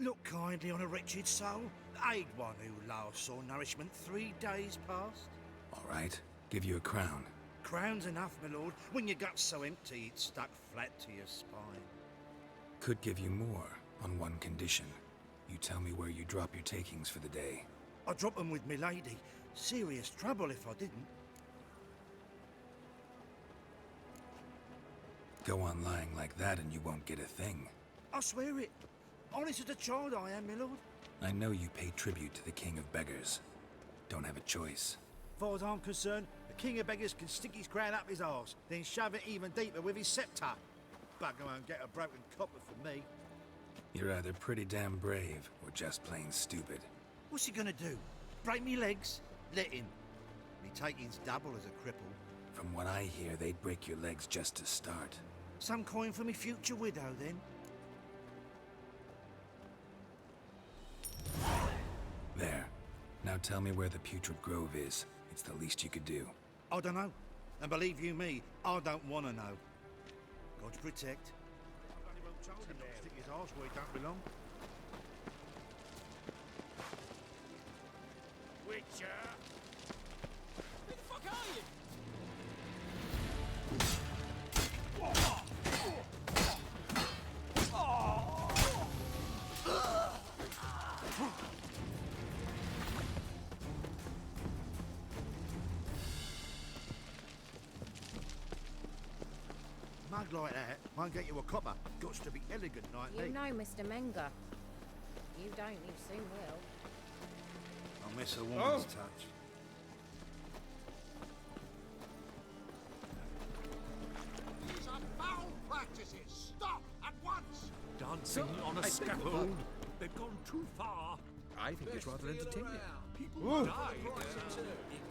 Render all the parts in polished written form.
Look kindly on a wretched soul. Aid one who last saw nourishment 3 days past. All right, give you a crown. Crown's enough, my lord, when your gut's so empty it's stuck flat to your spine. Could give you more, on one condition. You tell me where you drop your takings for the day. I'd drop them with me lady. Serious trouble if I didn't. Go on lying like that and you won't get a thing. I swear it. Honest as a child I am, my lord. I know you pay tribute to the king of beggars. Don't have a choice. As far as I'm concerned, the king of beggars can stick his crown up his arse, then shove it even deeper with his sceptre. Bugger won't get a broken copper from me. You're either pretty damn brave, or just plain stupid. What's he gonna do? Break me legs? Let him. Me taking's double as a cripple. From what I hear, they'd break your legs just to start. Some coin for me future widow, then? There. Now tell me where the Putrid Grove is. It's the least you could do. I don't know. And believe you me, I don't want to know. God protect. I won't told him not to stick his arse where he don't belong. Witcher! Who the fuck are you? Mug like that won't get you a copper. Gots to be elegant like You me. know, Mr. Menger. You don't, you soon will. I miss a woman's touch. These are foul practices! Stop at once! Dancing on a scaffold. They've gone too far. I think it's rather entertaining. People die.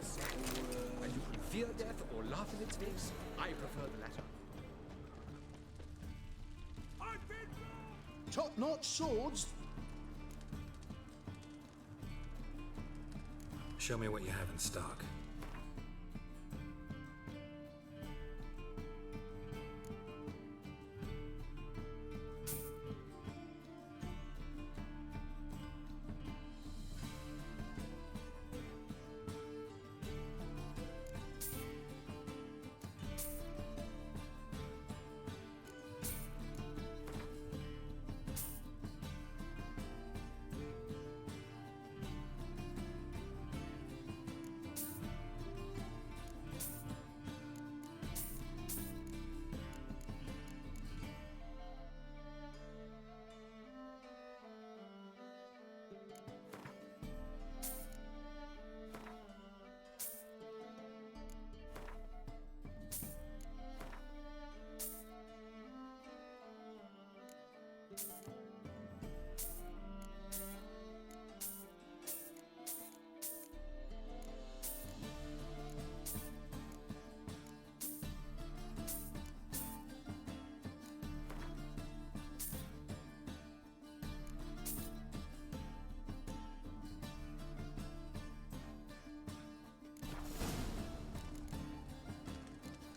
Exactly. And you can fear death or laugh in its face. I prefer the latter. Top-notch swords? Show me what you have in stock.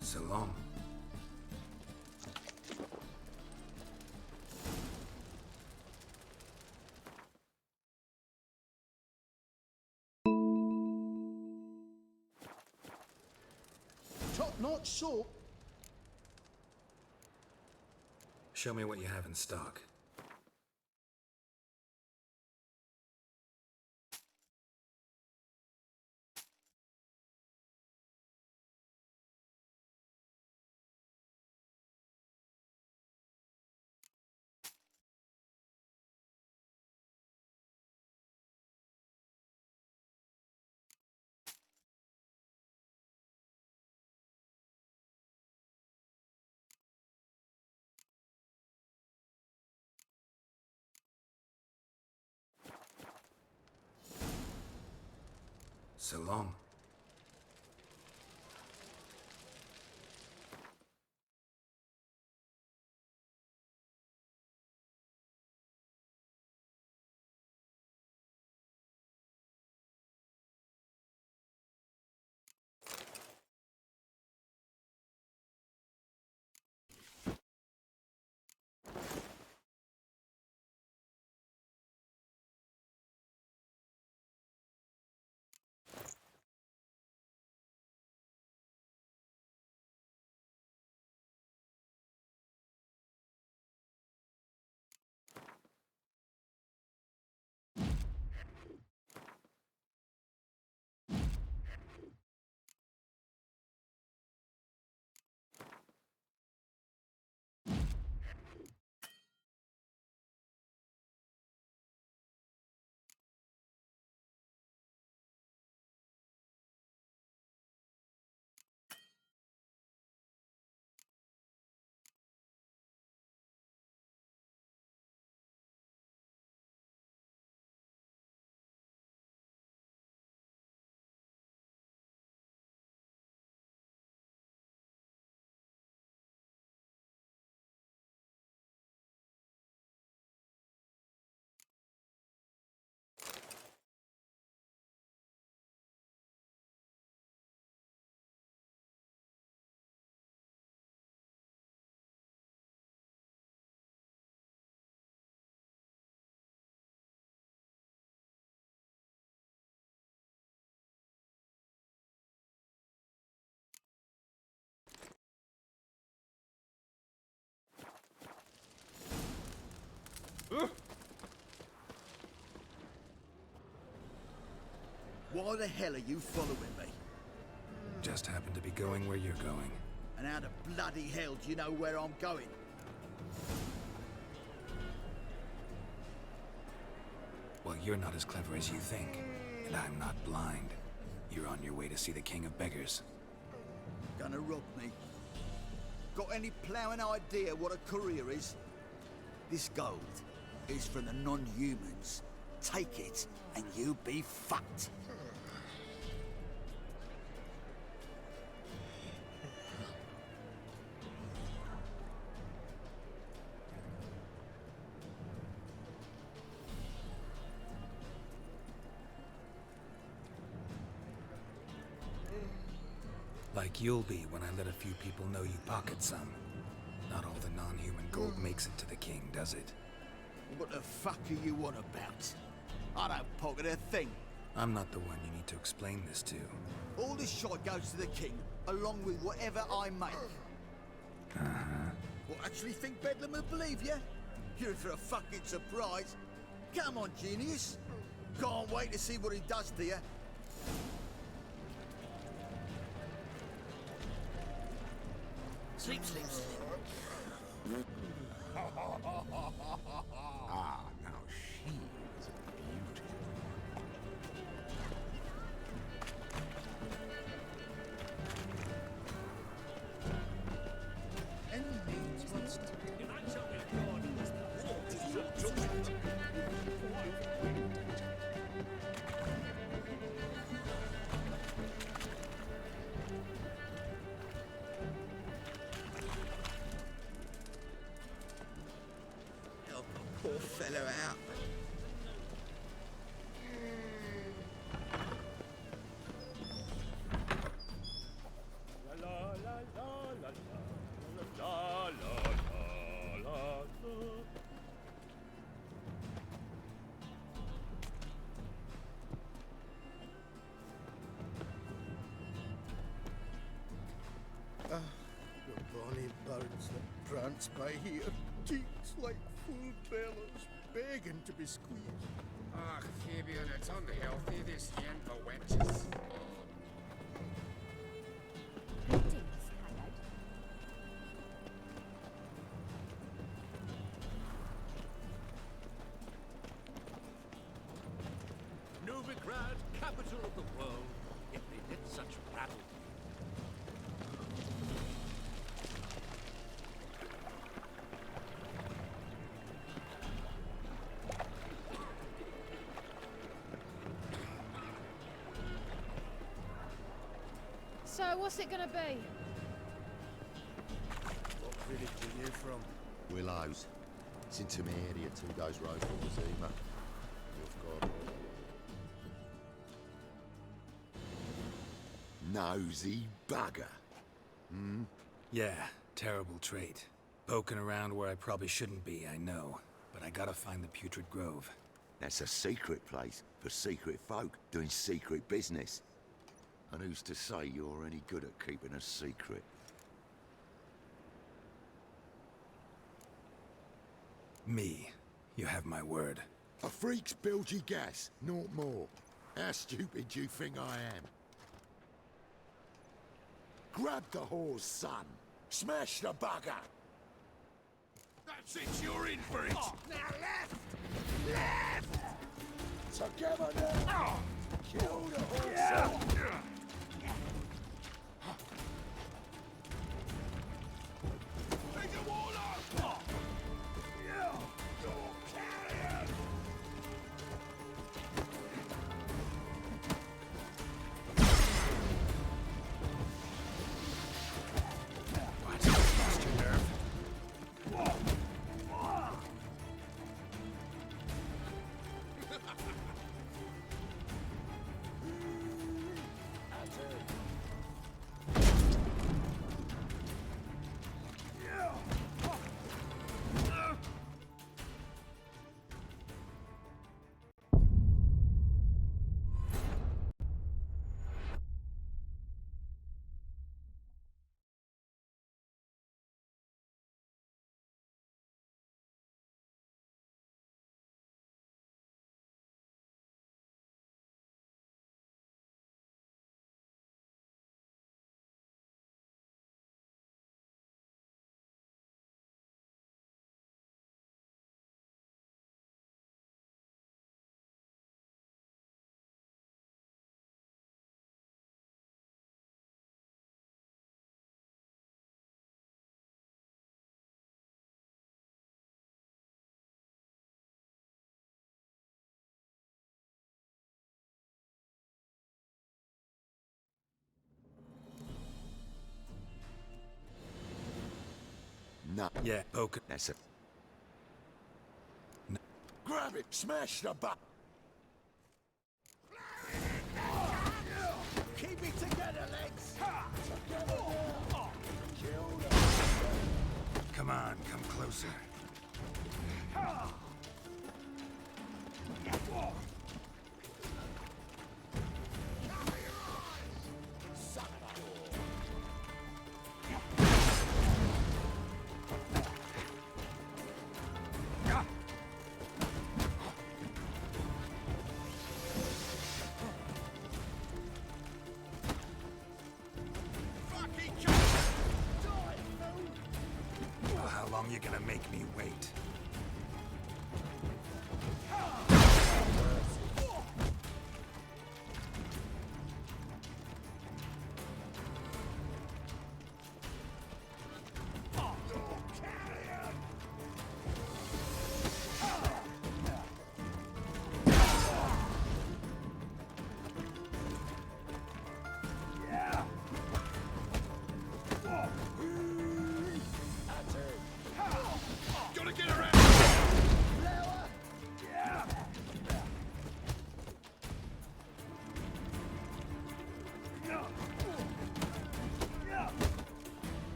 So long. Top-notch sword? Show me what you have in stock. So long. Why the hell are you following me? Just happen to be going where you're going. And how the bloody hell do you know where I'm going? Well, you're not as clever as you think, and I'm not blind. You're on your way to see the King of Beggars. Gonna rob me? Got any ploughing idea what a courier is? This gold is from the non-humans. Take it, and you be fucked. Like you'll be when I let a few people know you pocket some. Not all the non-human gold makes it to the king, does it? What the fuck are you on about? I don't pocket a thing. I'm not the one you need to explain this to. All this shit goes to the king, along with whatever I make. What, actually think Bedlam will believe you? You're in for a fucking surprise. Come on, genius. Can't wait to see what he does to you. Sleep, sleep, sleep. Ah, now she is a beauty. Help a poor fellow out. The bonny birds that prance by here, cheeks like full bellows, begging to be squeezed. Ach, Fabian, it's unhealthy, this hen for wenches. Greetings, Haggard. Novigrad, capital of the world, if they did such rattle. So, what's it gonna be? What village are you from? Willows. It's into my area, 2 days road from the Zima. You've got... Nosy bugger. Yeah, terrible trait. Poking around where I probably shouldn't be, I know. But I gotta find the Putrid Grove. That's a secret place for secret folk doing secret business. And who's to say you're any good at keeping a secret? Me. You have my word. A freak's bilgy gas, not more. How stupid do you think I am? Grab the whore's son. Smash the bugger. That's it, you're in for it! Now left! Left! Together now! Kill the whore's son! Take the wall up! What? Lost your nerve? No. Yeah, poke. That's a... Grab it, smash the butt. Keep it together, legs. Together now. Kill them. Come on, come closer. Well, how long you gonna make me wait?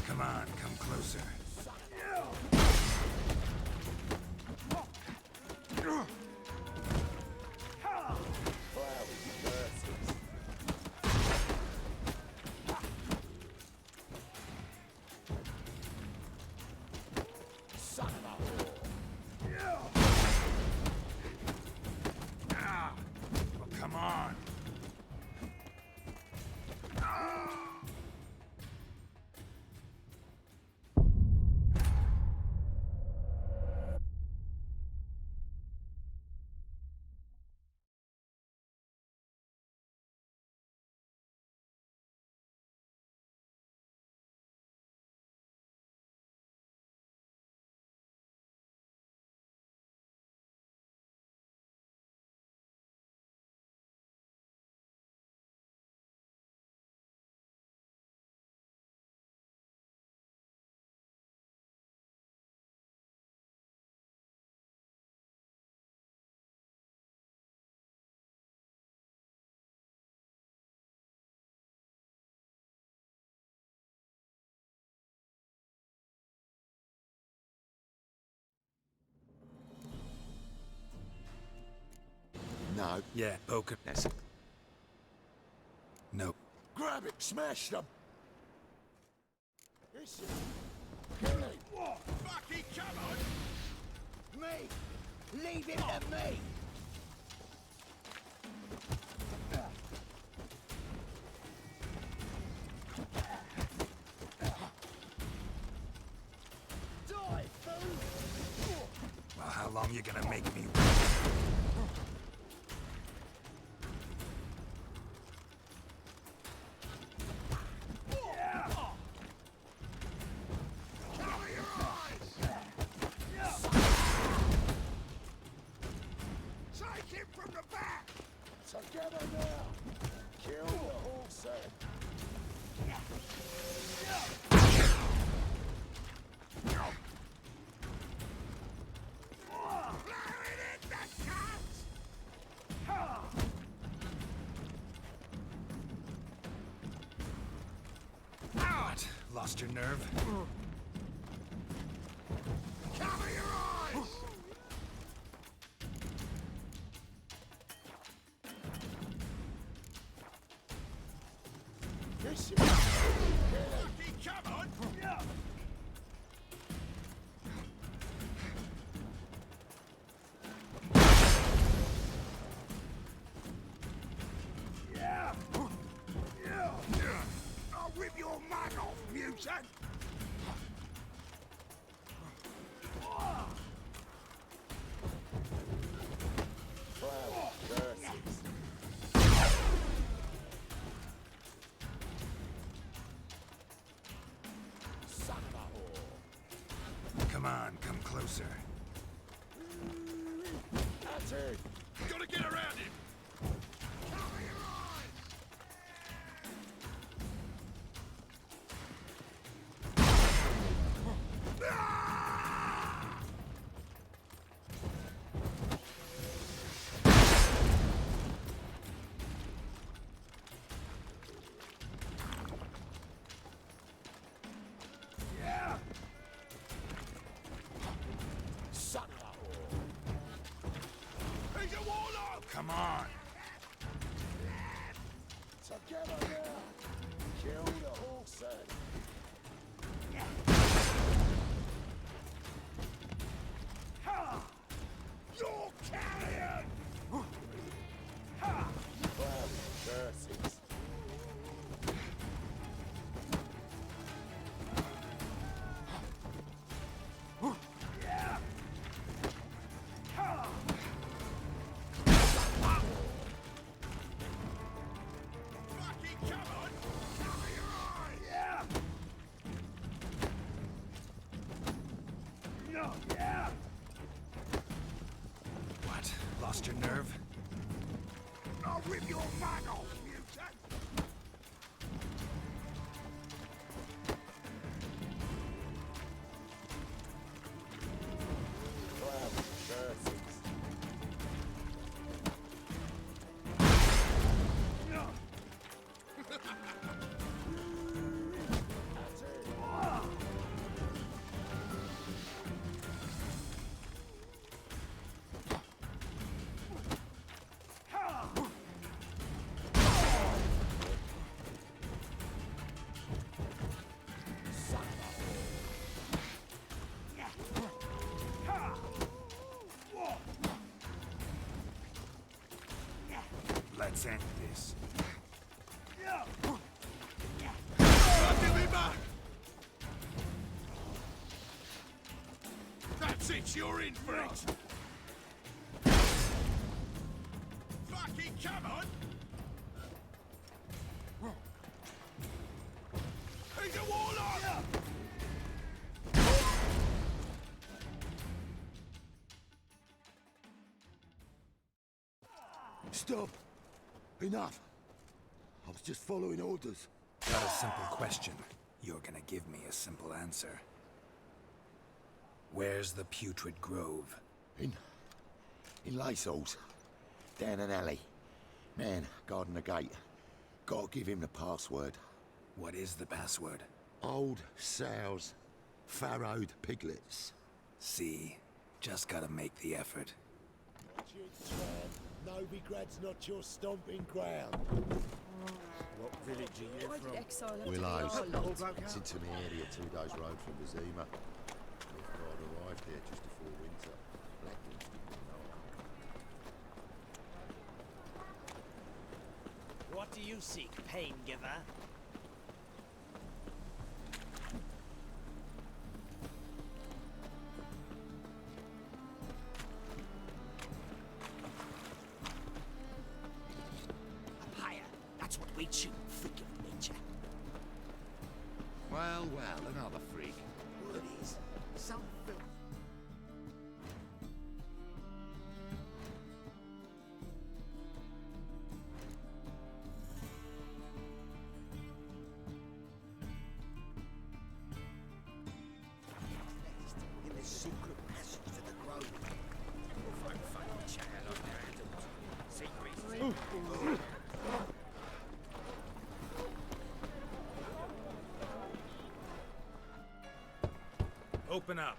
Come on, come closer. Well, come on. No. Yeah, poke. That's a... Nope. Grab it, smash them. This is... Billy. Fucking come on. Me. Leave it to me. Die, fool. Well, how long you gonna make me wait? Take him from the back! Together now! Kill the whole set! Blowing in the cut! What? Lost your nerve? Cover your eyes! This is... Fucking come on! I'll rip your mug off, mutant! Gotta get around him! He's a warlock! Come on! Together now! Kill the horses! Ha! You're carrion! Ha! Well, curses. Yeah! Ha! Fucking come on! Yeah! No, yeah! What? Lost your nerve? I'll rip your back off, mutant! Well, curses. No! That's it. Let's end this. Give me back! That's it, you're in for it! Fucking come on! He's a warlock! Stop! Enough! I was just following orders. Got a simple question. You're gonna give me a simple answer. Where's the putrid grove? In Laceholes. Down an alley. Man, guarding the gate. Gotta give him the password. What is the password? Old sows. Farrowed piglets. See? Just gotta make the effort. Novigrad's not your stomping ground. What village are you Why did from? Exile have to be Willows. our lot? It's into my area, 2 days' road from Bazima. Northguard arrived here just before winter. Blacklit didn't know. What do you seek, pain giver? Up higher. That's what we chew, freak of nature. Well, another freak. Well, it is. Some filth. In the secret passage to the grove. Open up.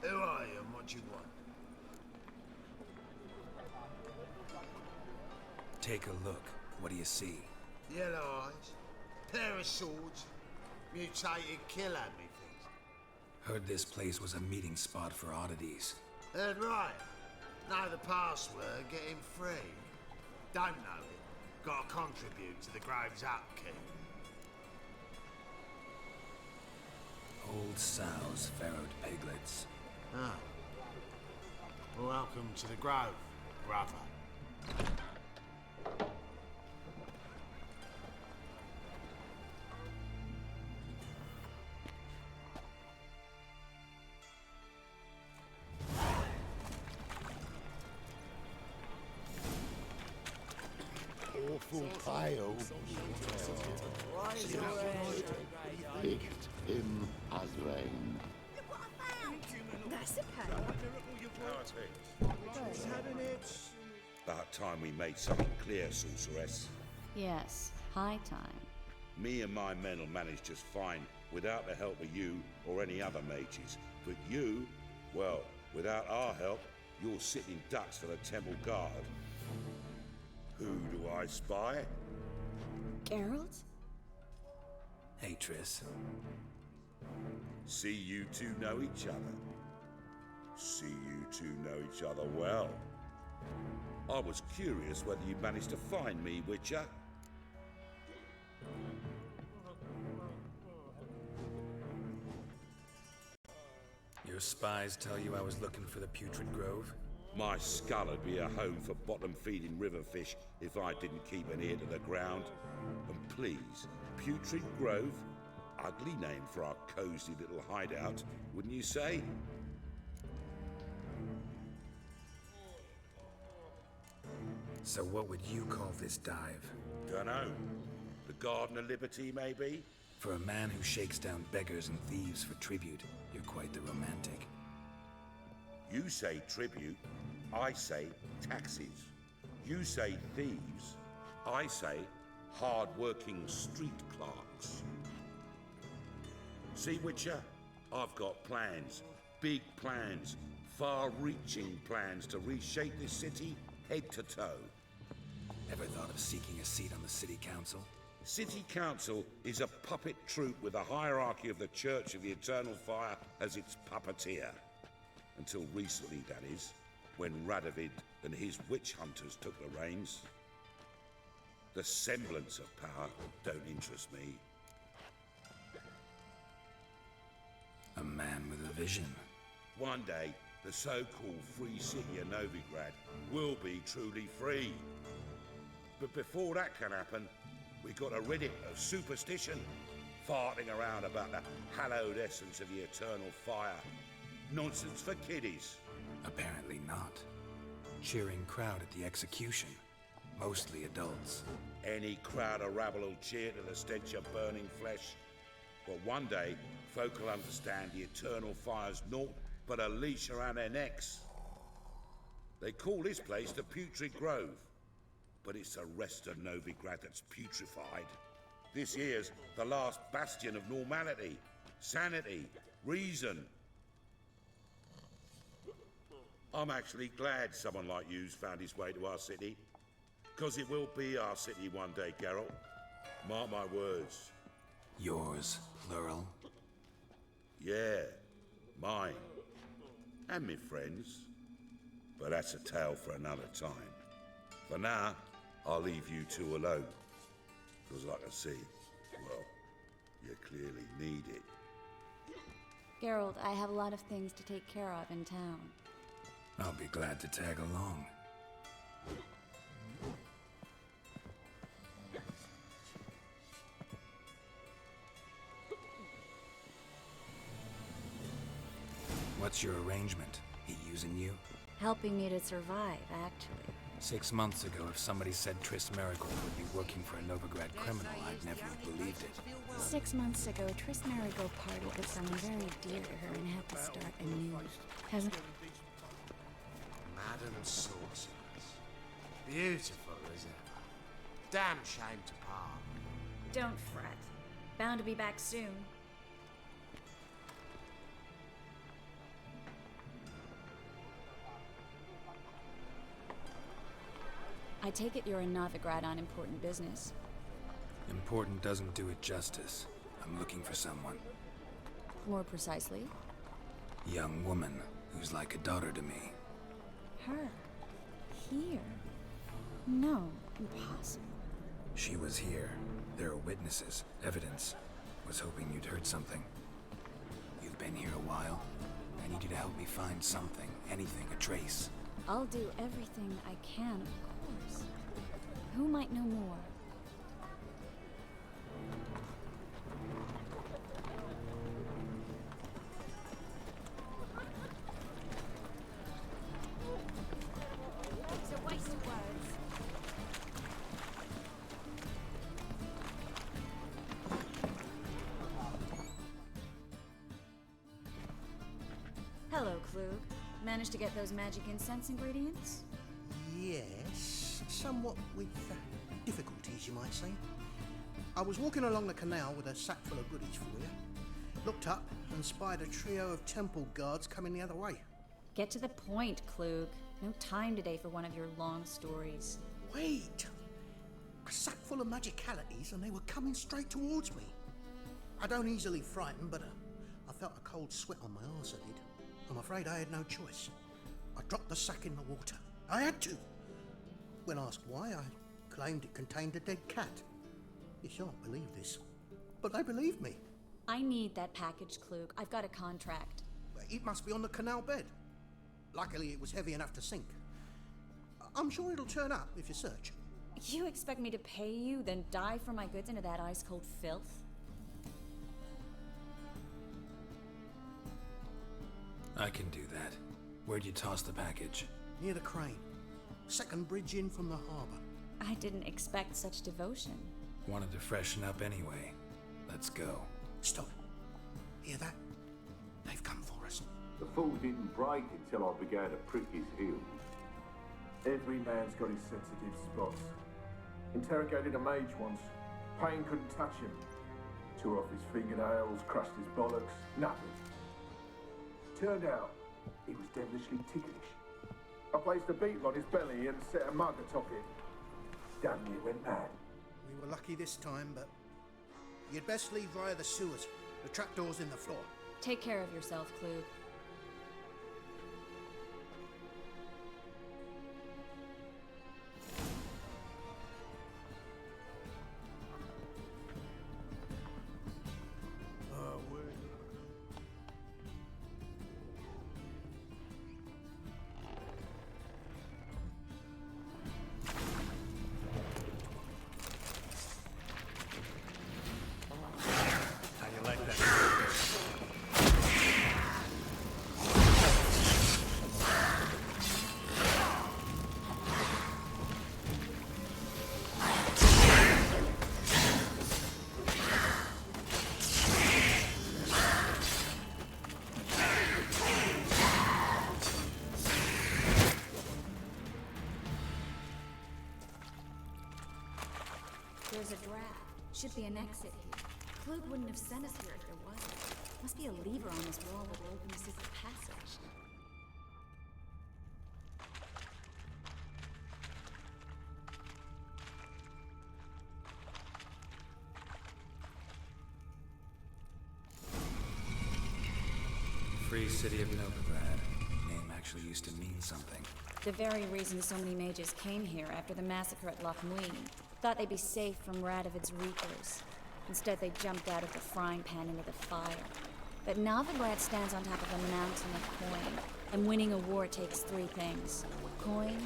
Who are you and what you want? Take a look. What do you see? Yellow eyes, pair of swords, mutated kill at me things. Heard this place was a meeting spot for oddities. Heard right. Know the password, get him free. Don't know it. Gotta contribute to the Grove's upkeep. Old sows, farrowed piglets. Ah. Welcome to the Grove, brother. full pile. Picked him as rain. That's okay. About time we made something clear, sorceress. Yes, high time. Me and my men will manage just fine without the help of you or any other mages. But you, well, without our help, you're sitting ducks for the temple guard. Who do I spy? Geralt? Hey, Triss. See you two know each other. See you two know each other well. I was curious whether you managed to find me, Witcher. Your spies tell you I was looking for the Putrid Grove? My skull would be a home for bottom-feeding river fish if I didn't keep an ear to the ground. And please, Putrid Grove? Ugly name for our cozy little hideout, wouldn't you say? So what would you call this dive? Dunno. The Garden of Liberty, maybe? For a man who shakes down beggars and thieves for tribute, you're quite the romantic. You say tribute, I say taxes. You say thieves, I say hard-working street clerks. See, Witcher, I've got plans, big plans, far-reaching plans to reshape this city head to toe. Ever thought of seeking a seat on the city council? City Council is a puppet troupe with a hierarchy of the Church of the Eternal Fire as its puppeteer. Until recently, that is, when Radovid and his witch hunters took the reins. The semblance of power don't interest me. A man with a vision. One day, the so-called free city of Novigrad will be truly free. But before that can happen, we got to rid it of superstition, farting around about the hallowed essence of the eternal fire. Nonsense for kiddies. Apparently not. Cheering crowd at the execution. Mostly adults. Any crowd of rabble will cheer to the stench of burning flesh. But one day, folk will understand the eternal fire's naught but a leash around their necks. They call this place the Putrid Grove, but it's the rest of Novigrad that's putrefied. This here's the last bastion of normality, sanity, reason. I'm actually glad someone like you's found his way to our city, because it will be our city one day, Geralt. Mark my words. Yours, plural. Yeah, mine. And me friends. But that's a tale for another time. For now, I'll leave you two alone. Because like I see, well, you clearly need it. Geralt, I have a lot of things to take care of in town. I'll be glad to tag along. What's your arrangement? He using you? Helping me to survive, actually. 6 months ago, if somebody said Triss Marigold would be working for a Novigrad criminal, I'd never have believed it. 6 months ago, Triss Marigold parted with someone very dear to her and had to start anew. Hasn't... Madam Sorceress. Beautiful as ever. Damn shame to part. Don't fret. Bound to be back soon. I take it you're in Novigrad on important business. Important doesn't do it justice. I'm looking for someone. More precisely? Young woman who's like a daughter to me. Her? Here? No, impossible. She was here. There are witnesses, evidence. Was hoping you'd heard something. You've been here a while. I need you to help me find something, anything, a trace. I'll do everything I can, of course. Who might know more? It's a waste of words. Hello, Klug. Managed to get those magic incense ingredients? Yes, somewhat with difficulties, you might say. I was walking along the canal with a sack full of goodies for you. Looked up and spied a trio of temple guards coming the other way. Get to the point, Klug. No time today for one of your long stories. Wait! A sack full of magicalities and they were coming straight towards me. I don't easily frighten, but I felt a cold sweat on my arse, I did. I'm afraid I had no choice. I dropped the sack in the water. I had to. When asked why, I claimed it contained a dead cat. You shan't believe this, but they believed me. I need that package, Klug. I've got a contract. It must be on the canal bed. Luckily, it was heavy enough to sink. I'm sure it'll turn up if you search. You expect me to pay you, then dive for my goods into that ice-cold filth? I can do that. Where'd you toss the package? Near the crane. Second bridge in from the harbour. I didn't expect such devotion. Wanted to freshen up anyway. Let's go. Stop. Hear that? They've come for us. The fall didn't break until I began to prick his heels. Every man's got his sensitive spots. Interrogated a mage once. Pain couldn't touch him. Tore off his fingernails, crushed his bollocks, nothing. Turned out, he was devilishly ticklish. I placed a beetle on his belly and set a mug atop it. Damn near went mad. We were lucky this time, but you'd best leave via the sewers. The trapdoor's in the floor. Take care of yourself, Klug. There's a draft. Should be an exit here. Klug wouldn't have sent us here if there wasn't. Must be a lever on this wall that will open the secret passage. Free City of Novigrad. Name actually used to mean something. The very reason so many mages came here after the massacre at Loch Muin. Thought they'd be safe from Radovid's reapers. Instead, they jumped out of the frying pan into the fire. But Novigrad stands on top of a mountain of coin, and winning a war takes three things. Coin,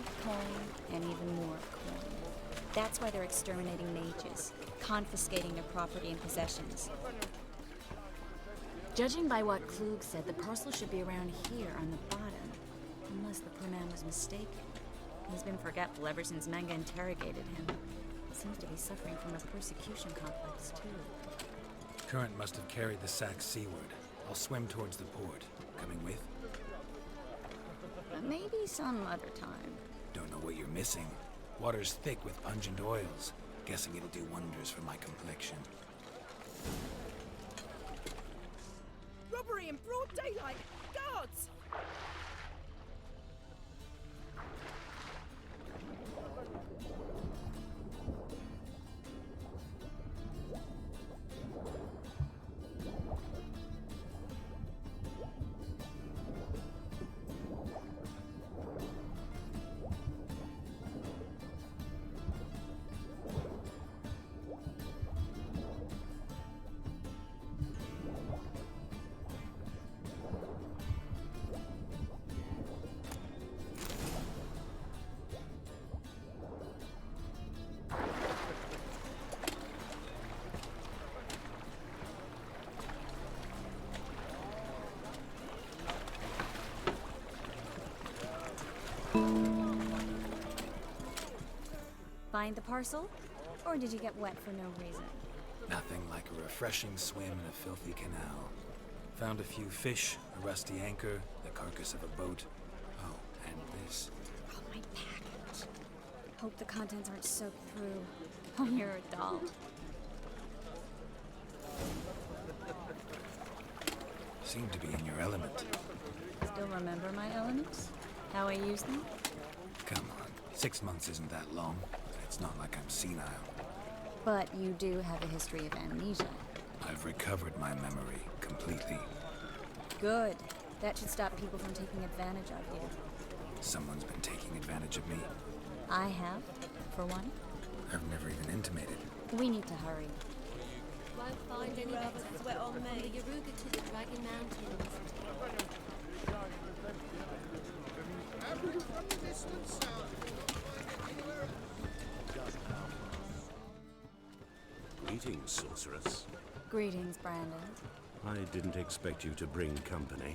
and even more coin. That's why they're exterminating mages, confiscating their property and possessions. Judging by what Klug said, the parcel should be around here on the bottom, unless the poor man was mistaken. He's been forgetful ever since Manga interrogated him. Seems to be suffering from a persecution complex, too. Current must have carried the sack seaward. I'll swim towards the port. Coming with? Maybe some other time. Don't know what you're missing. Water's thick with pungent oils. Guessing it'll do wonders for my complexion. Robbery in broad daylight! Guards! Find the parcel? Or did you get wet for no reason? Nothing like a refreshing swim in a filthy canal. Found a few fish, a rusty anchor, the carcass of a boat. Oh, and this. Oh, my package. Hope the contents aren't soaked through. Oh, you're a doll. Seem to be in your element. Still remember my elements? How I use them? Come on, 6 months isn't that long. It's not like I'm senile. But you do have a history of amnesia. I've recovered my memory completely. Good. That should stop people from taking advantage of you. Someone's been taking advantage of me. I have, for one. I've never even intimated. We need to hurry. Won't find any better sweat on me. From the Yaruga to the Dragon Mountains. Greetings, sorceress. Greetings, Brandon. I didn't expect you to bring company.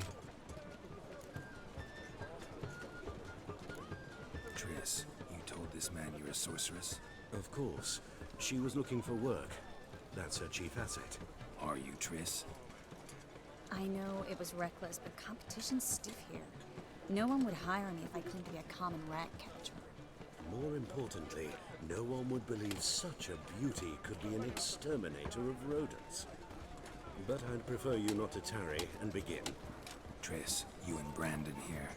Triss, you told this man you're a sorceress? Of course. She was looking for work. That's her chief asset. Are you, Triss? I know it was reckless, but competition's stiff here. No one would hire me if I claimed to be a common rat catcher. More importantly, no one would believe such a beauty could be an exterminator of rodents. But I'd prefer you not to tarry and begin. Triss, you and Brandon here.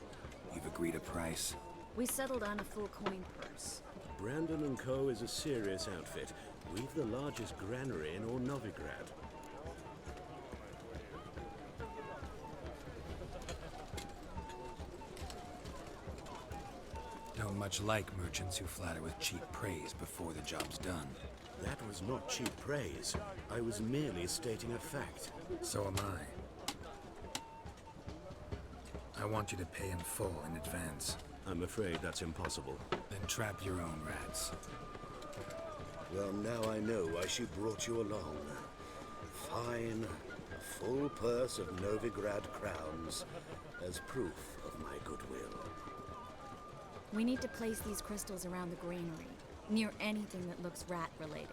You've agreed a price? We settled on a full coin purse. Brandon & Co. is a serious outfit. We've the largest granary in all Novigrad. Don't much like merchants who flatter with cheap praise before the job's done. That was not cheap praise. I was merely stating a fact. So am I. I want you to pay in full in advance. I'm afraid that's impossible. Then trap your own rats. Well, now I know why she brought you along. Fine. A full purse of Novigrad crowns as proof of my goodwill. We need to place these crystals around the granary, near anything that looks rat-related.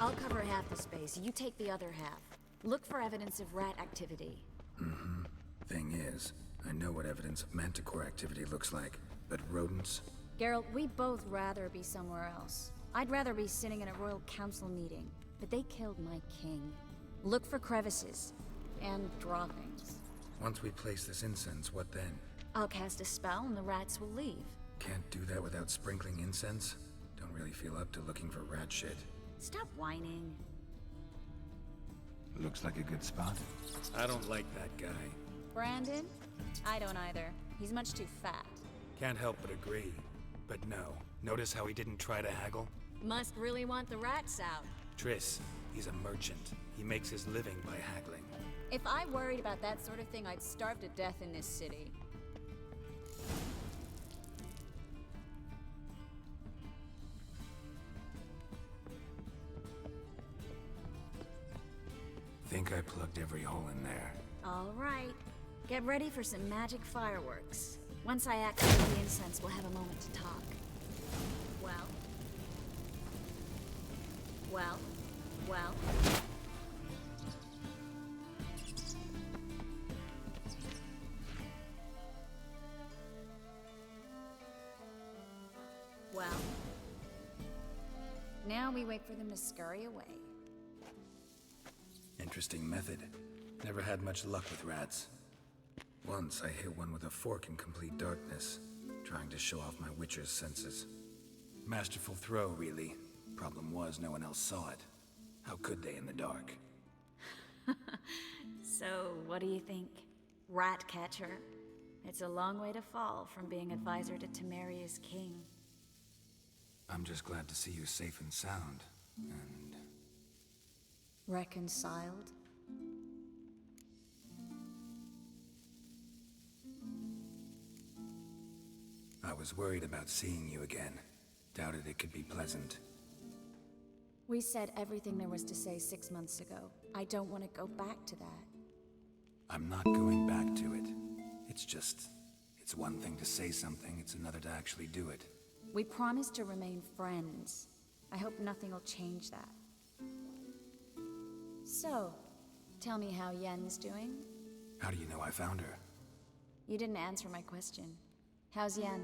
I'll cover half the space, you take the other half. Look for evidence of rat activity. Mm-hmm. Thing is, I know what evidence of manticore activity looks like, but rodents? Geralt, we'd both rather be somewhere else. I'd rather be sitting in a royal council meeting, but they killed my king. Look for crevices and droppings. Once we place this incense, what then? I'll cast a spell and the rats will leave. Can't do that without sprinkling incense? Don't really feel up to looking for rat shit. Stop whining. Looks like a good spot. I don't like that guy. Brandon? I don't either. He's much too fat. Can't help but agree. But no. Notice how he didn't try to haggle? Must really want the rats out. Triss, he's a merchant. He makes his living by haggling. If I worried about that sort of thing, I'd starve to death in this city. Think I plugged every hole in there. All right. Get ready for some magic fireworks. Once I activate the incense, we'll have a moment to talk. Well? Well? Well? Well? Now we wait for them to scurry away. Interesting method. Never had much luck with rats. Once I hit one with a fork in complete darkness, trying to show off my witcher's senses. Masterful throw, really. Problem was, no one else saw it. How could they in the dark? So, what do you think? Rat catcher? It's a long way to fall from being advisor to Temeria's king. I'm just glad to see you safe and sound, and... Reconciled? I was worried about seeing you again. Doubted it could be pleasant. We said everything there was to say 6 months ago. I don't want to go back to that. I'm not going back to it. It's just... It's one thing to say something, it's another to actually do it. We promised to remain friends. I hope nothing will change that. So, tell me how Yen's doing? How do you know I found her? You didn't answer my question. How's Yen?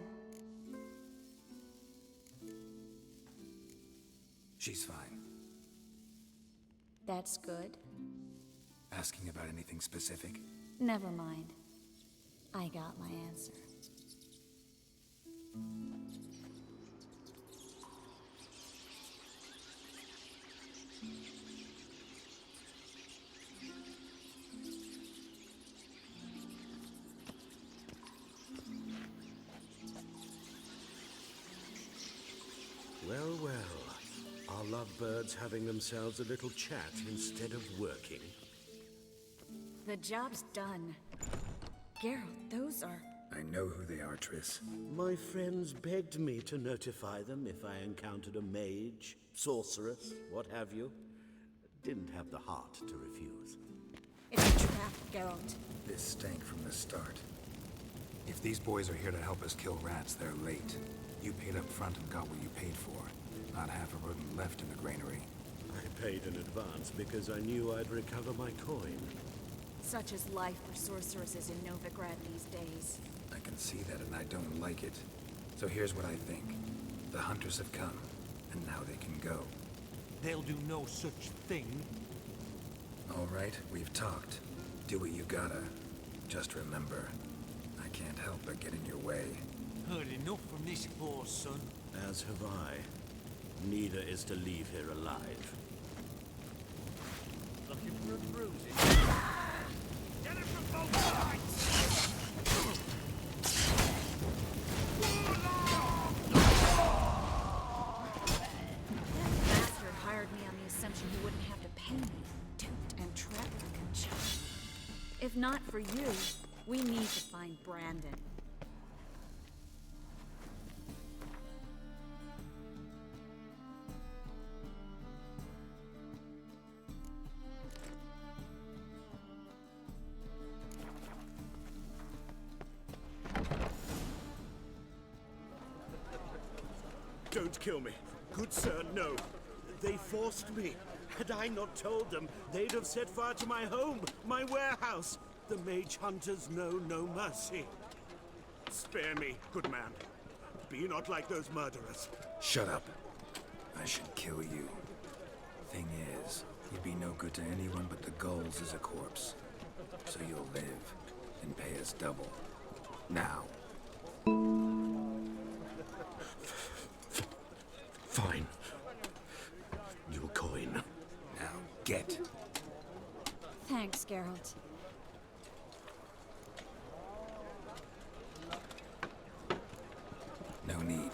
She's fine. That's good. Asking about anything specific? Never mind. I got my answer. Well, well. Are lovebirds having themselves a little chat instead of working? The job's done. Geralt, those are... I know who they are, Triss. My friends begged me to notify them if I encountered a mage, sorceress, what have you. Didn't have the heart to refuse. It's a trap, Geralt. This stank from the start. If these boys are here to help us kill rats, they're late. You paid up front and got what you paid for. Not half a rodent left in the granary. I paid in advance because I knew I'd recover my coin. Such is life for sorceresses in Novigrad these days. I can see that and I don't like it. So here's what I think. The hunters have come, and now they can go. They'll do no such thing. All right, we've talked. Do what you gotta. Just remember, I can't help but get in your way. Heard enough from this horse, son. As have I. Neither is to leave here alive. Looking for a bruising? Get it from both sides! That bastard hired me on the assumption he wouldn't have to pay me. Duped and trapped like a child. If not for you, we need to find Brandon. Don't kill me. Good sir, no. They forced me. Had I not told them, they'd have set fire to my home, my warehouse. The mage hunters know no mercy. Spare me, good man. Be not like those murderers. Shut up. I should kill you. Thing is, you'd be no good to anyone but the gulls as a corpse. So you'll live and pay us double. Now. Fine. Your coin. Now, get. Thanks, Geralt. No need.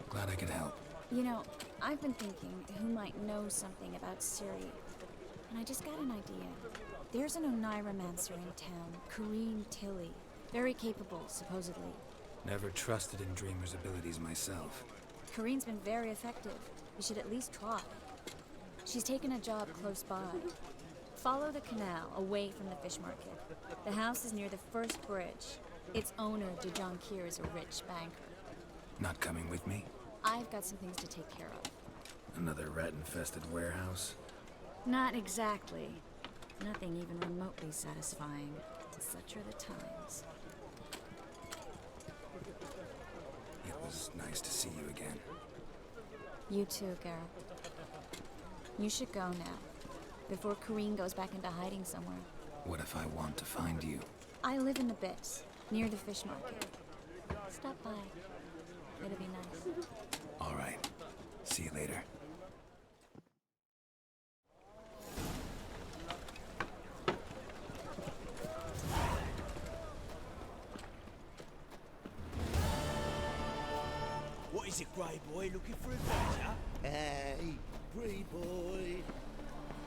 Glad I could help. You know, I've been thinking who might know something about Ciri. And I just got an idea. There's an Oneiromancer in town, Corrine Tilly. Very capable, supposedly. Never trusted in Dreamer's abilities myself. Corrine's been very effective. You should at least try. She's taken a job close by. Follow the canal, away from the fish market. The house is near the first bridge. Its owner, Dujon Kier, is a rich banker. Not coming with me? I've got some things to take care of. Another rat-infested warehouse? Not exactly. Nothing even remotely satisfying. Such are the times. It was nice to see you again. You too, Geralt. You should go now, before Corrine goes back into hiding somewhere. What if I want to find you? I live in the Bits, near the fish market. Stop by. It'll be nice. All right. See you later. What is it, Grey Boy? Looking for adventure? Hey, Grey Boy.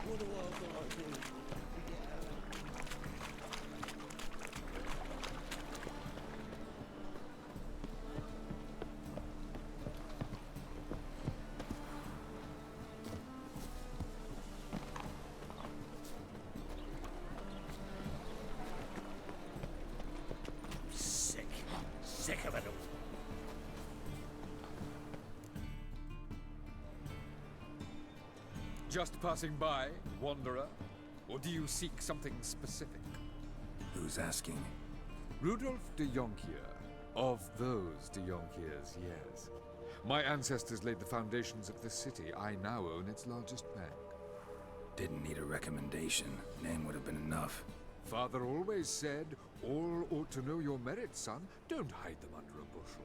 What do I gotta do to get out? Sick of it all. Just passing by, wanderer? Or do you seek something specific? Who's asking? Rudolf de Jonkier. Of those de Jonkiers, yes. My ancestors laid the foundations of this city. I now own its largest bank. Didn't need a recommendation. Name would have been enough. Father always said, all ought to know your merits, son. Don't hide them under a bushel.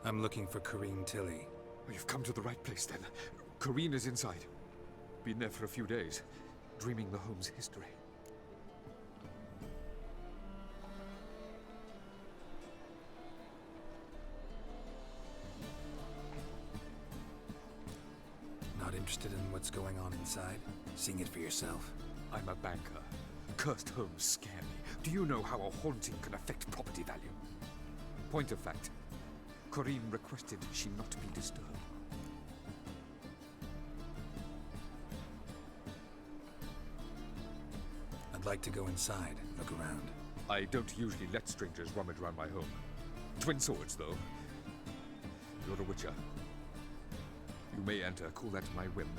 I'm looking for Corrine Tilly. Oh, you've come to the right place, then. Corrine is inside. Been there for a few days, dreaming the home's history. Not interested in what's going on inside? Seeing it for yourself? I'm a banker. Cursed homes scare me. Do you know how a haunting can affect property value? Point of fact, Corrine requested she not be disturbed. I'd like to go inside, look around. I don't usually let strangers rummage around my home. Twin swords, though. You're a witcher. You may enter, call at my whim.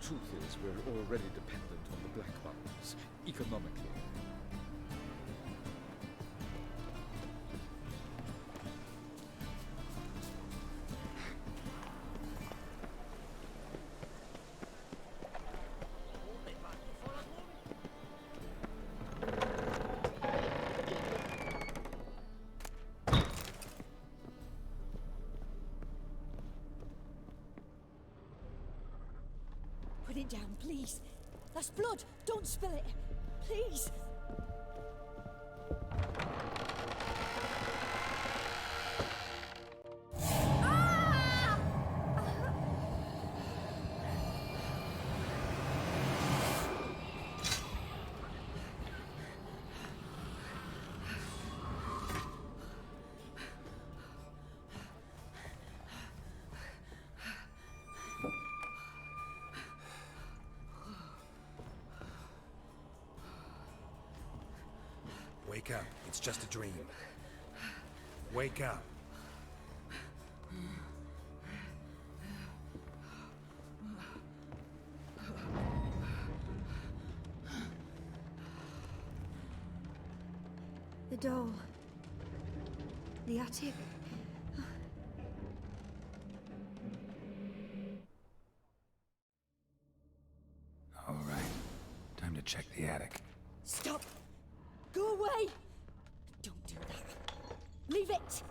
Truth is, we're already dependent on the Black Ones, economically. Put it down, please. That's blood. Don't spill it. Please. Wake up. It's just a dream. Wake up. The doll. The attic. All right. Time to check the attic. Stop! Go away! Don't do that. Leave it!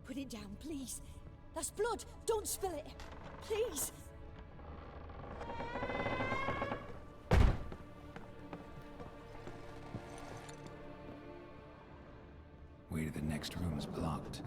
Put it down, please. That's blood. Don't spill it. Please. Way to the next room is blocked.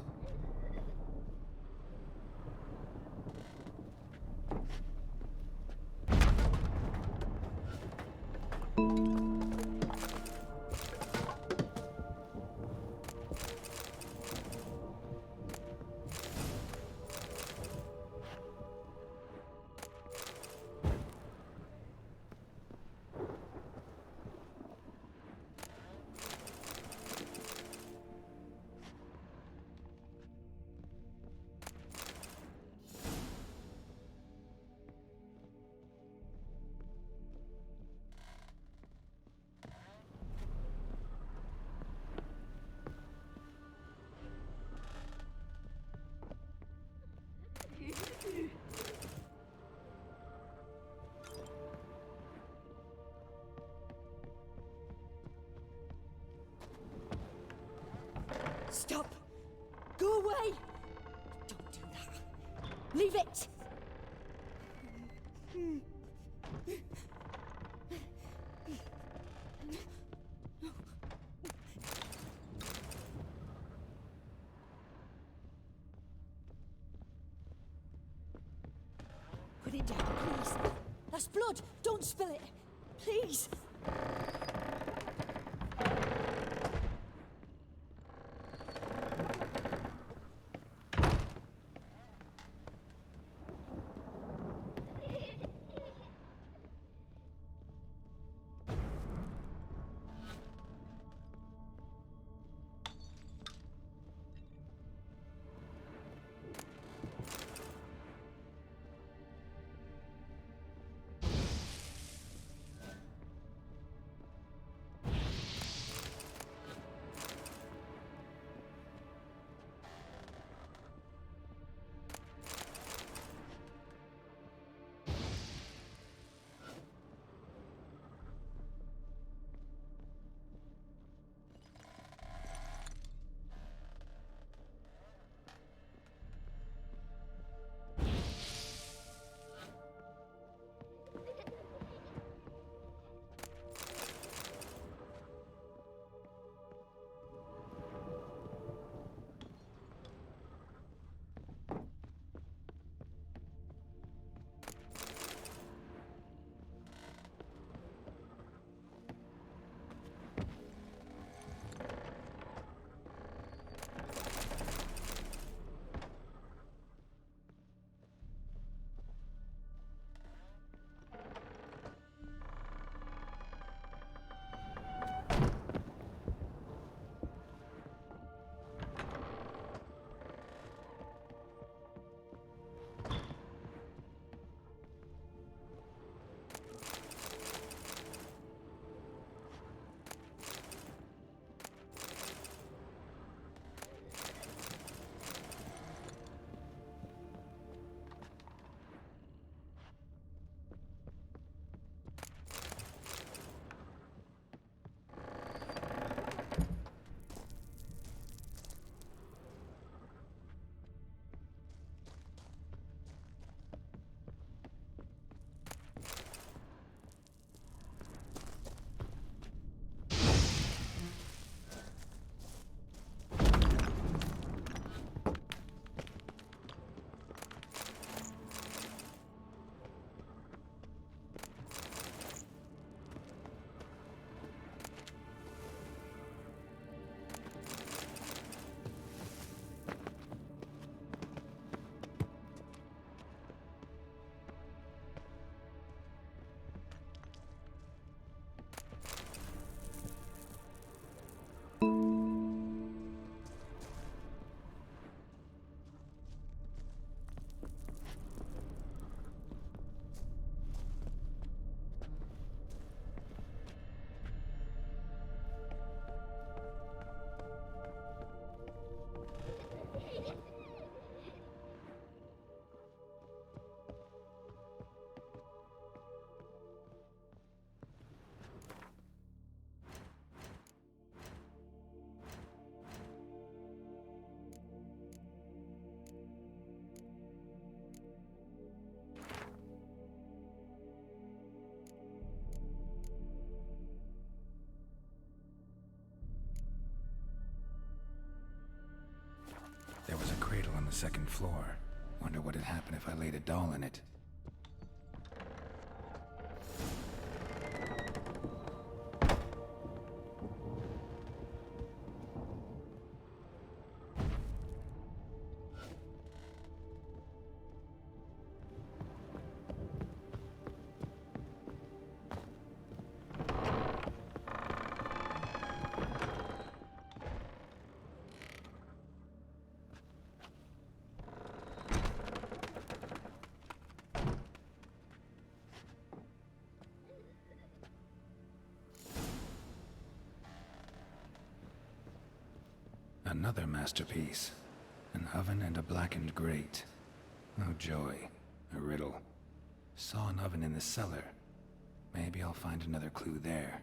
Stop! Go away! Don't do that. Leave it! That's blood! Don't spill it! Please! There was a cradle on the second floor. Wonder what had happened if I laid a doll in it. Another masterpiece. An oven and a blackened grate. Oh joy. A riddle. Saw an oven in the cellar. Maybe I'll find another clue there.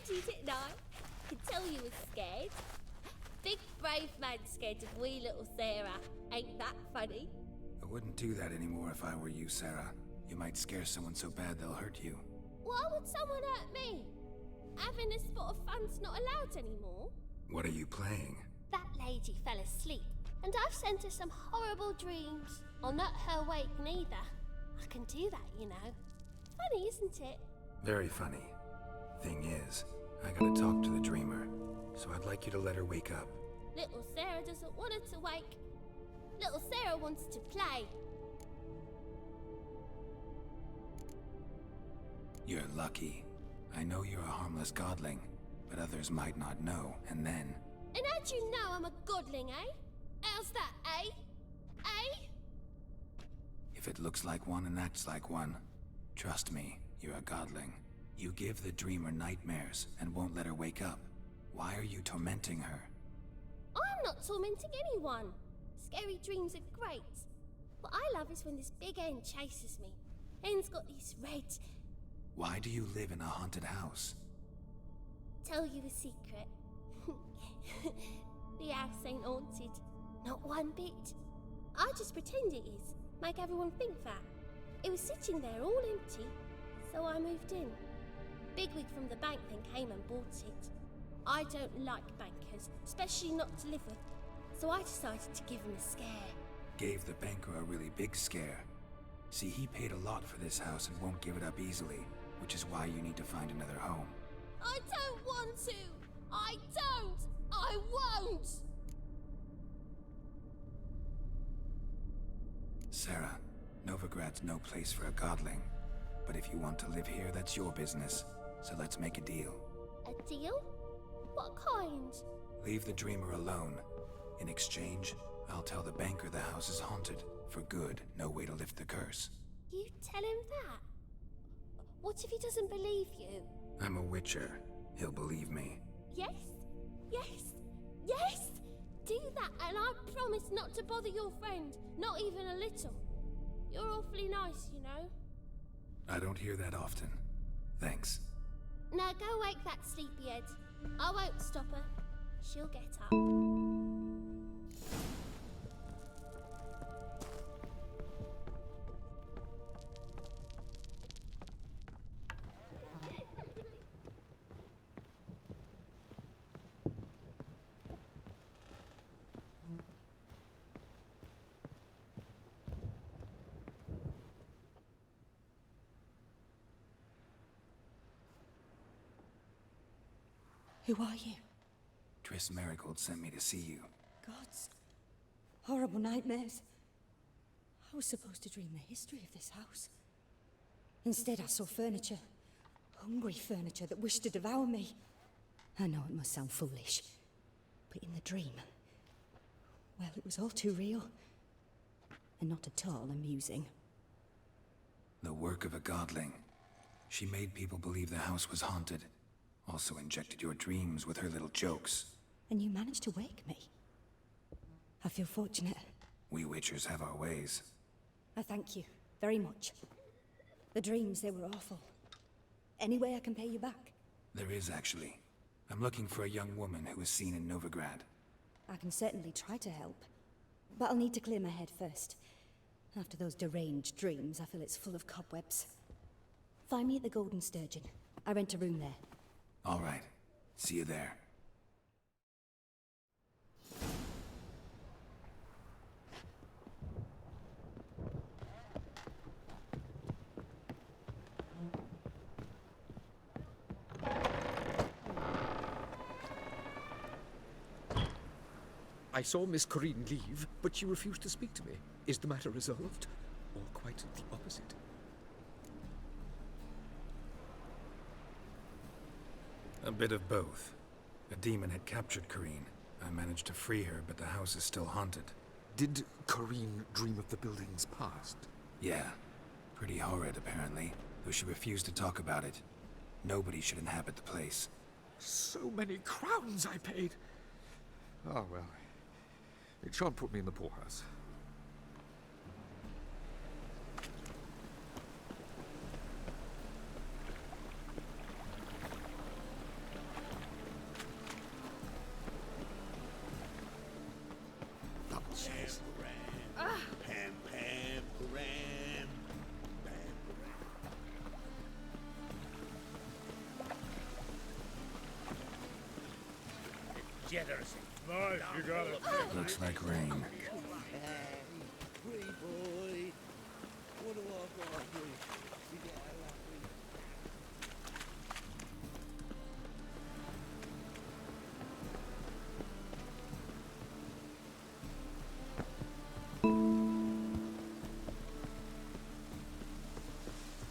you, didn't I? Could tell you was scared. Big brave man scared of wee little Sarah. Ain't that funny? I wouldn't do that anymore if I were you, Sarah. You might scare someone so bad they'll hurt you. Why would someone hurt me? Having a spot of fun's not allowed anymore. What are you playing? That lady fell asleep, and I've sent her some horrible dreams. I'll not her wake neither. I can do that, you know. Funny, isn't it? Very funny. Thing is, I gotta talk to the dreamer, so I'd like you to let her wake up. Little Sarah doesn't want her to wake. Little Sarah wants to play. You're lucky. I know you're a harmless godling, but others might not know, and then... And how'd you know I'm a godling, eh? How's that, eh? Eh? If it looks like one and acts like one, trust me, you're a godling. You give the dreamer nightmares and won't let her wake up. Why are you tormenting her? I'm not tormenting anyone. Scary dreams are great. What I love is when this big hen chases me. Hen's got these red... Why do you live in a haunted house? Tell you a secret. The house ain't haunted. Not one bit. I just pretend it is. Make everyone think that. It was sitting there all empty, so I moved in. Bigwig from the bank then came and bought it. I don't like bankers, especially not to live with, so I decided to give him a scare. Gave the banker a really big scare. See, he paid a lot for this house and won't give it up easily, which is why you need to find another home. I don't want to! I don't! I won't! Sarah, Novigrad's no place for a godling. But if you want to live here, that's your business. So let's make a deal. A deal? What kind? Leave the dreamer alone. In exchange, I'll tell the banker the house is haunted. For good, no way to lift the curse. You tell him that? What if he doesn't believe you? I'm a witcher. He'll believe me. Yes? Yes? Yes! Do that and I promise not to bother your friend. Not even a little. You're awfully nice, you know. I don't hear that often. Thanks. Now go wake that sleepyhead. I won't stop her. She'll get up. Who are you? Triss Marigold sent me to see you. Gods. Horrible nightmares. I was supposed to dream the history of this house. Instead, I saw furniture. Hungry furniture that wished to devour me. I know it must sound foolish, but in the dream, well, it was all too real. And not at all amusing. The work of a godling. She made people believe the house was haunted. Also injected your dreams with her little jokes. And you managed to wake me. I feel fortunate. We witchers have our ways. I thank you very much. The dreams, they were awful. Any way I can pay you back? There is, actually. I'm looking for a young woman who was seen in Novigrad. I can certainly try to help. But I'll need to clear my head first. After those deranged dreams, I feel it's full of cobwebs. Find me at the Golden Sturgeon. I rent a room there. All right. See you there. I saw Miss Corinne leave, but she refused to speak to me. Is the matter resolved? Or quite the opposite? A bit of both. A demon had captured Corinne. I managed to free her, but the house is still haunted. Did Corinne dream of the building's past? Yeah. Pretty horrid, apparently, though she refused to talk about it. Nobody should inhabit the place. So many crowns I paid! Oh, well. It shan't put me in the poorhouse. Pam, pam, param. Pam, param. Generous. Nice, you got it. Looks like rain. Pretty boy. What do I got to do to get out of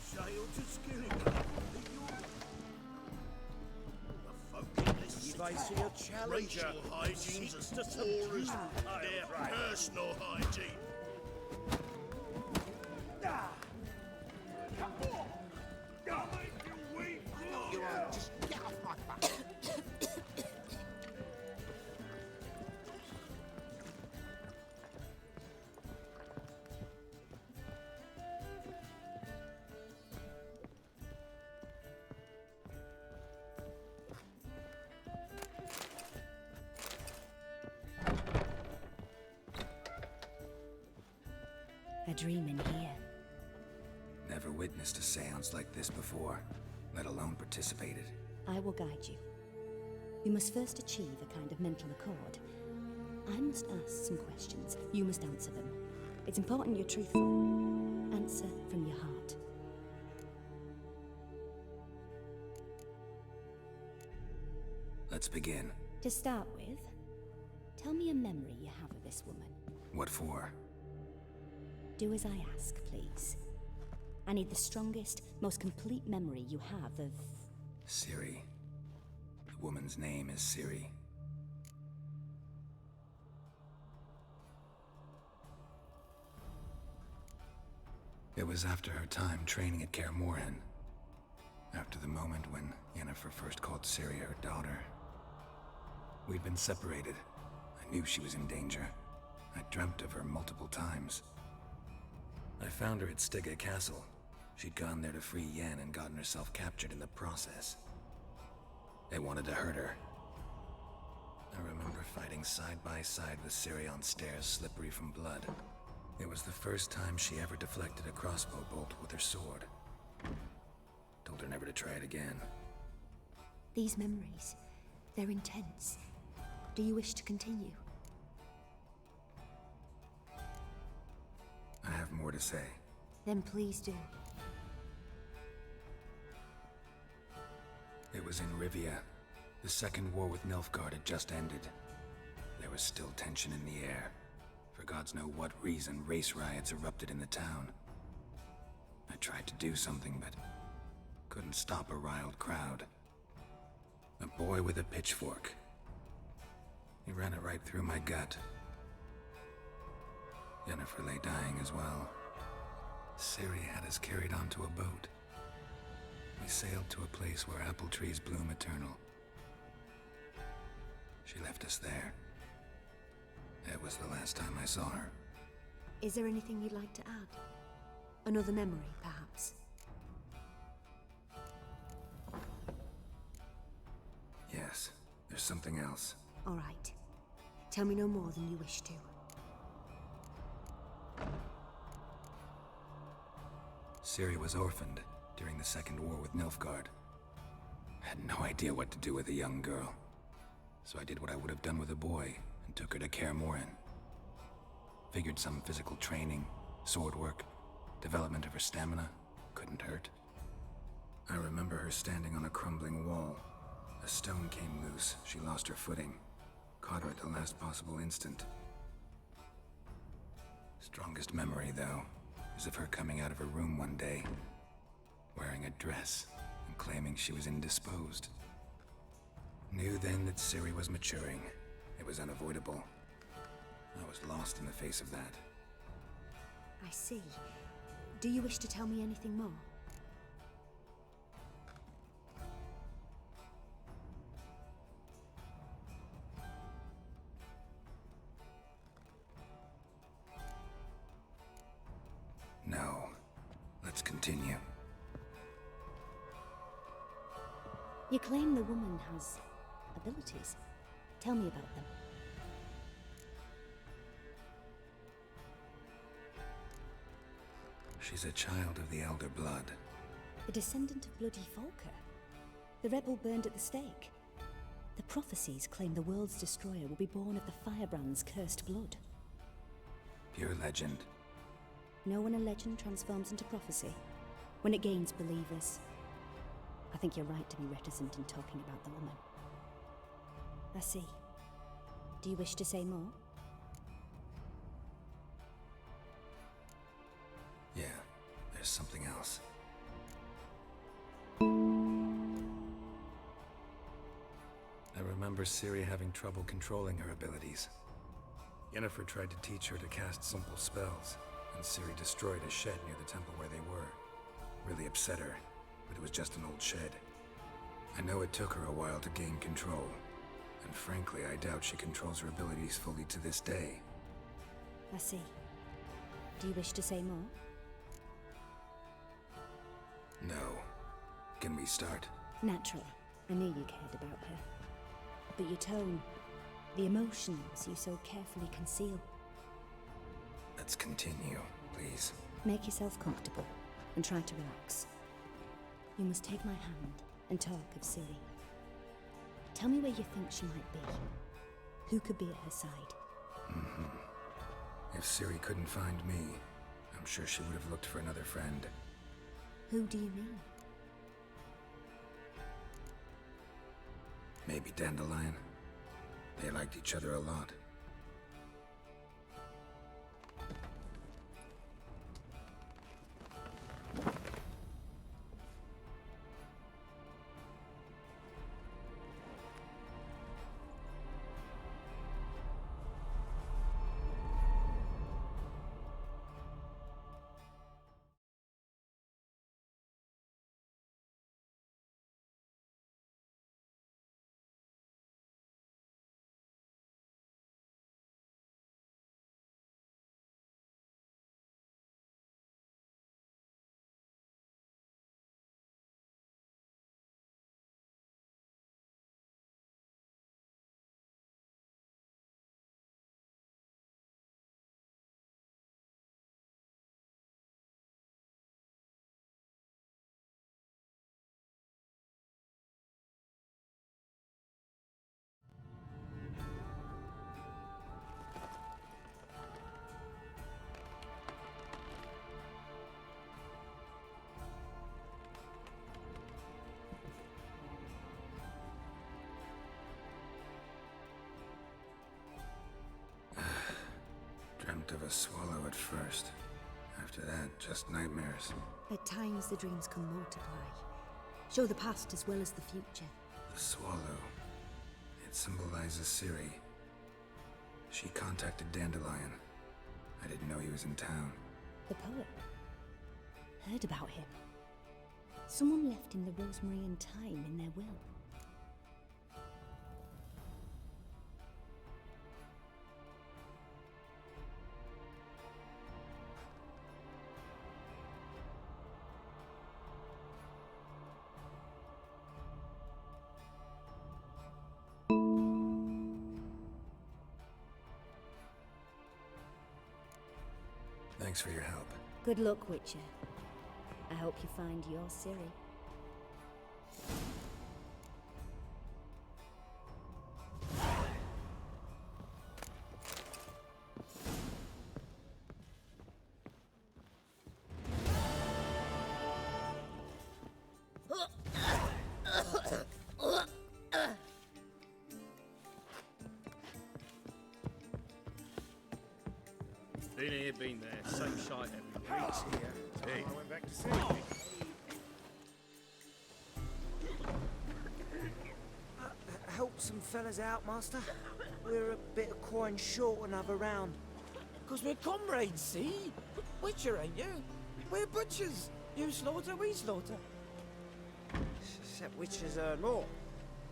Sail to Skilling. If I see a challenge, racial hygiene's as poor as their personal hygiene. Just get off my back. A dream in here. Never witnessed a seance like this before, let alone participated. I will guide you. You must first achieve a kind of mental accord. I must ask some questions. You must answer them. It's important you're truthful. Answer from your heart. Let's begin. To start with, tell me a memory you have of this woman. What for? Do as I ask, please. I need the strongest, most complete memory you have of... Siri. The woman's name is Siri. It was after her time training at Kaer Morhen. After the moment when Yennefer first called Siri her daughter. We'd been separated. I knew she was in danger. I dreamt of her multiple times. I found her at Stygga Castle. She'd gone there to free Yen and gotten herself captured in the process. They wanted to hurt her. I remember fighting side by side with Ciri on stairs slippery from blood. It was the first time she ever deflected a crossbow bolt with her sword. Told her never to try it again. These memories, they're intense. Do you wish to continue? I have more to say. Then please do. It was in Rivia. The second war with Nilfgaard had just ended. There was still tension in the air. For gods know what reason, race riots erupted in the town. I tried to do something, but couldn't stop a riled crowd. A boy with a pitchfork. He ran it right through my gut. Yennefer lay dying as well. Ciri had us carried onto a boat. We sailed to a place where apple trees bloom eternal. She left us there. It was the last time I saw her. Is there anything you'd like to add? Another memory, perhaps? Yes, there's something else. All right. Tell me no more than you wish to. Ciri was orphaned during the Second War with Nilfgaard. I had no idea what to do with a young girl. So I did what I would have done with a boy and took her to Kaer Morhen. Figured some physical training, sword work, development of her stamina couldn't hurt. I remember her standing on a crumbling wall. A stone came loose, she lost her footing. Caught her at the last possible instant. Strongest memory, though, is of her coming out of her room one day, wearing a dress and claiming she was indisposed. Knew then that Ciri was maturing. It was unavoidable. I was lost in the face of that. I see. Do you wish to tell me anything more? No. Let's continue. You claim the woman has abilities. Tell me about them. She's a child of the Elder Blood. A descendant of bloody Volker. The rebel burned at the stake. The prophecies claim the world's destroyer will be born of the Firebrand's cursed blood. Pure legend. Know when a legend transforms into prophecy? When it gains believers. I think you're right to be reticent in talking about the woman. I see. Do you wish to say more? Yeah, there's something else. I remember Ciri having trouble controlling her abilities. Yennefer tried to teach her to cast simple spells, and Ciri destroyed a shed near the temple where they were. Really upset her, but it was just an old shed. I know it took her a while to gain control, and frankly, I doubt she controls her abilities fully to this day. I see. Do you wish to say more? No. Can we start? Naturally. I knew you cared about her. But your tone, the emotions you so carefully conceal. Let's continue, please. Make yourself comfortable and try to relax. You must take my hand and talk of Ciri. Tell me where you think she might be. Who could be at her side? If Ciri couldn't find me, I'm sure she would have looked for another friend. Who do you mean? Maybe Dandelion. They liked each other a lot. Dreamt of a swallow at first. After that, just nightmares. At times the dreams can multiply. Show the past as well as the future. The swallow. It symbolizes Ciri. She contacted Dandelion. I didn't know he was in town. The poet. Heard about him. Someone left him the rosemary and thyme in their will. Thanks for your help. Good luck, Witcher. I hope you find your Ciri. Been here, been there. Same site every week. Here. Hey. I went back to see you. Help some fellas out, Master. We're a bit of coin short another round. 'Cause we're comrades, see? Witcher, ain't you? We're butchers. You slaughter, we slaughter. Except Witchers earn more.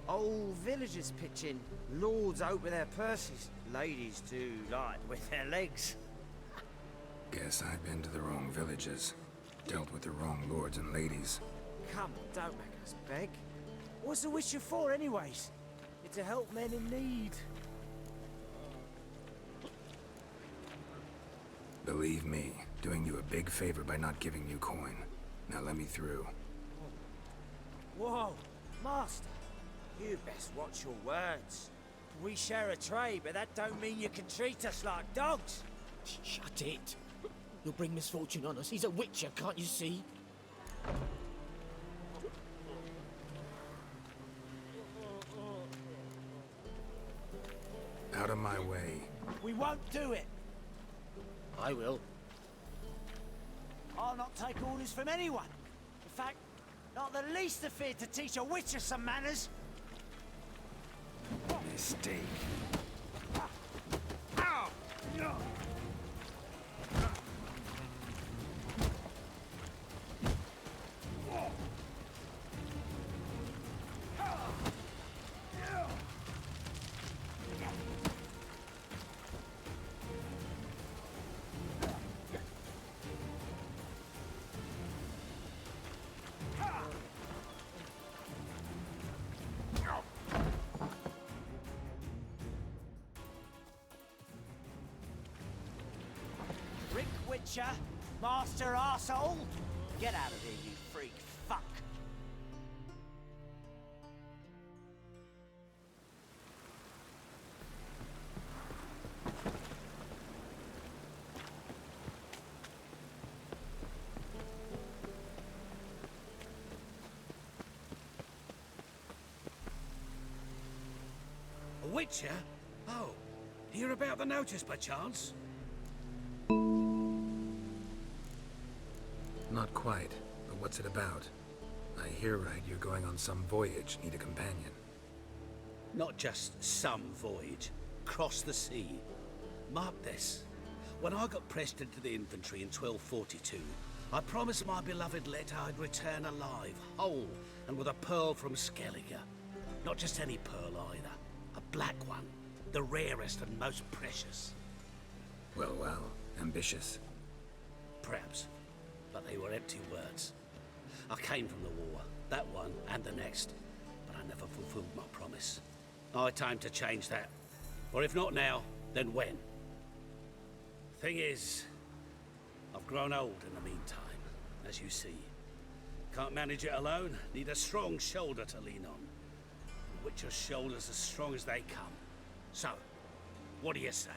Old villagers pitch in. Lords out with their purses. Ladies do light with their legs. Guess I've been to the wrong villages. Dealt with the wrong lords and ladies. Come on, don't make us beg. What's the Witcher for, anyways? It's to help men in need. Believe me, Doing you a big favor by not giving you coin. Now let me through. Whoa, Master. You best watch your words. We share a trade, but that don't mean you can treat us like dogs. Shut it. You'll bring misfortune on us. He's a witcher, can't you see? Out of my way. We won't do it. I will. I'll not take orders from anyone. In fact, not the least afeard to teach a witcher some manners. Mistake. Ow! No! Witcher, Master Arsehole, get out of here, you freak fuck. A witcher? Oh, hear about the notice by chance? Not quite, but what's it about? I hear right you're going on some voyage, need a companion. Not just some voyage. Cross the sea. Mark this. When I got pressed into the infantry in 1242, I promised my beloved Let I'd return alive, whole, and with a pearl from Skellige. Not just any pearl either. A black one. The rarest and most precious. Well, well. Ambitious. Perhaps. But they were empty words. I came from the war, that one and the next, but I never fulfilled my promise. Time to change that. Or if not now, then when? Thing is, I've grown old in the meantime, as you see. Can't manage it alone, need a strong shoulder to lean on. Witcher's shoulders as strong as they come. So, what do you say?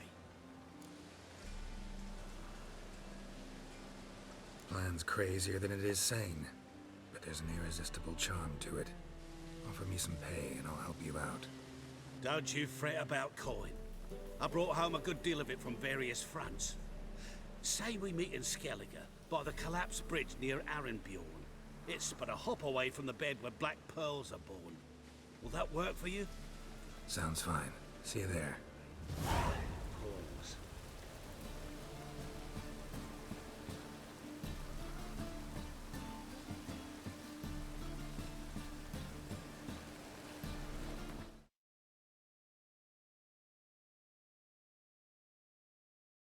Plan's crazier than it is sane, but there's an irresistible charm to it. Offer me some pay and I'll help you out. Don't you fret about coin. I brought home a good deal of it from various fronts. Say we meet in Skellige, by the collapsed bridge near Arenbjorn. It's but a hop away from the bed where black pearls are born. Will that work for you? Sounds fine. See you there.